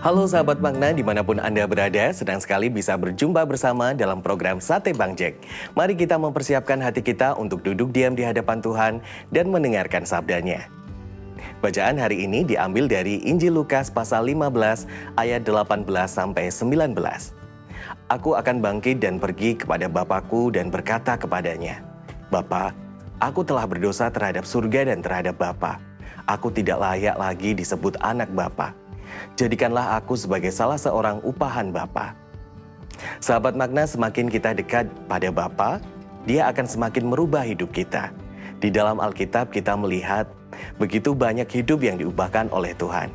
Halo sahabat makna dimanapun Anda berada, senang sekali bisa berjumpa bersama dalam program Sate Bang Jack. Mari kita mempersiapkan hati kita untuk duduk diam di hadapan Tuhan dan mendengarkan sabdanya. Bacaan hari ini diambil dari Injil Lukas pasal 15 ayat 18 sampai 19. Aku akan bangkit dan pergi kepada Bapakku dan berkata kepadanya, Bapa, aku telah berdosa terhadap surga dan terhadap Bapa. Aku tidak layak lagi disebut anak Bapa. Jadikanlah aku sebagai salah seorang upahan Bapa. Sahabat makna, semakin kita dekat pada Bapa, Dia akan semakin merubah hidup kita. Di dalam Alkitab kita melihat begitu banyak hidup yang diubahkan oleh Tuhan.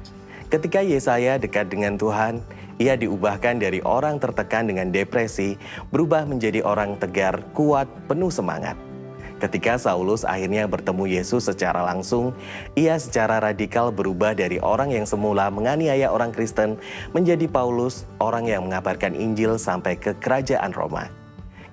Ketika Yesaya dekat dengan Tuhan, ia diubahkan dari orang tertekan dengan depresi, berubah menjadi orang tegar, kuat, penuh semangat. Ketika Saulus akhirnya bertemu Yesus secara langsung, ia secara radikal berubah dari orang yang semula menganiaya orang Kristen menjadi Paulus, orang yang mengabarkan Injil sampai ke kerajaan Roma.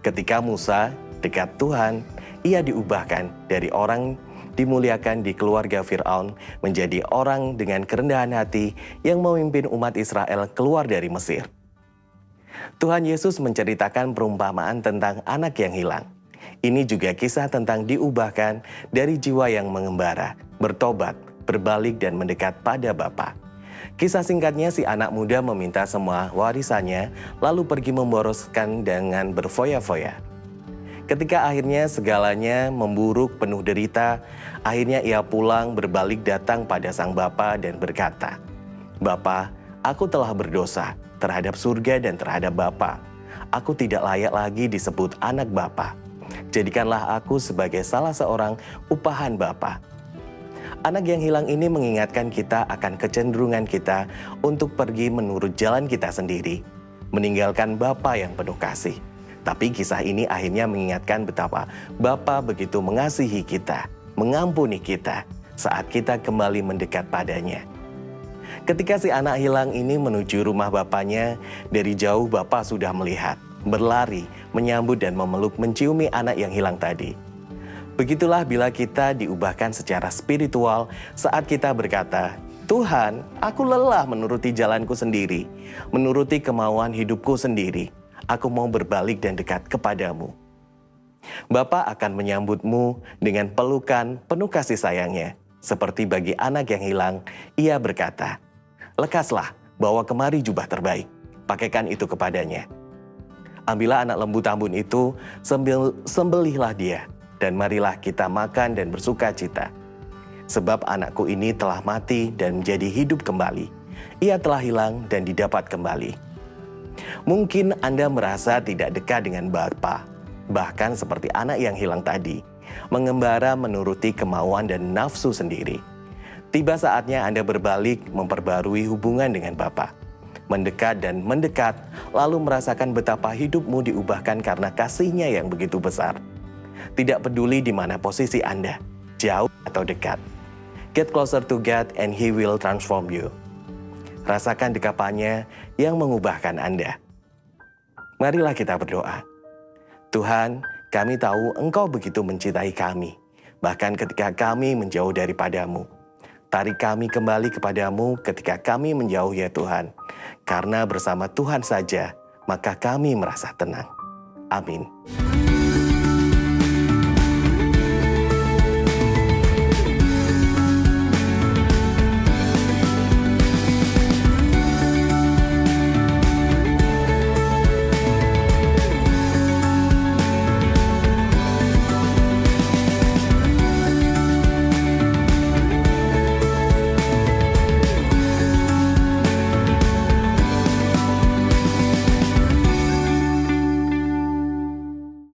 Ketika Musa dekat Tuhan, ia diubahkan dari orang dimuliakan di keluarga Fir'aun menjadi orang dengan kerendahan hati yang memimpin umat Israel keluar dari Mesir. Tuhan Yesus menceritakan perumpamaan tentang anak yang hilang. Ini juga kisah tentang diubahkan dari jiwa yang mengembara, bertobat, berbalik dan mendekat pada Bapa. Kisah singkatnya, si anak muda meminta semua warisannya, lalu pergi memboroskan dengan berfoya-foya. Ketika akhirnya segalanya memburuk penuh derita, akhirnya ia pulang berbalik datang pada sang bapa dan berkata, Bapa, aku telah berdosa terhadap surga dan terhadap Bapa. Aku tidak layak lagi disebut anak Bapa. Jadikanlah aku sebagai salah seorang upahan Bapa. Anak yang hilang ini mengingatkan kita akan kecenderungan kita untuk pergi menurut jalan kita sendiri, meninggalkan Bapa yang penuh kasih. Tapi kisah ini akhirnya mengingatkan betapa Bapa begitu mengasihi kita, mengampuni kita saat kita kembali mendekat padanya. Ketika si anak hilang ini menuju rumah bapaknya, dari jauh Bapa sudah melihat, berlari, menyambut dan memeluk menciumi anak yang hilang tadi. Begitulah bila kita diubahkan secara spiritual saat kita berkata, Tuhan, aku lelah menuruti jalanku sendiri, menuruti kemauan hidupku sendiri. Aku mau berbalik dan dekat kepadamu. Bapa akan menyambutmu dengan pelukan penuh kasih sayangnya. Seperti bagi anak yang hilang, ia berkata, lekaslah, bawa kemari jubah terbaik, pakaikan itu kepadanya. Ambillah anak lembu tambun itu, sembelihlah dia, dan marilah kita makan dan bersuka cita. Sebab anakku ini telah mati dan menjadi hidup kembali. Ia telah hilang dan didapat kembali. Mungkin Anda merasa tidak dekat dengan Bapa, bahkan seperti anak yang hilang tadi, mengembara menuruti kemauan dan nafsu sendiri. Tiba saatnya Anda berbalik memperbarui hubungan dengan Bapa. Mendekat dan mendekat, lalu merasakan betapa hidupmu diubahkan karena kasih-Nya yang begitu besar. Tidak peduli di mana posisi Anda, jauh atau dekat. Get closer to God and He will transform you. Rasakan dekapannya yang mengubahkan Anda. Marilah kita berdoa. Tuhan, kami tahu Engkau begitu mencintai kami, bahkan ketika kami menjauh daripada-Mu. Tarik kami kembali kepadamu ketika kami menjauh ya Tuhan. Karena bersama Tuhan saja, maka kami merasa tenang. Amin.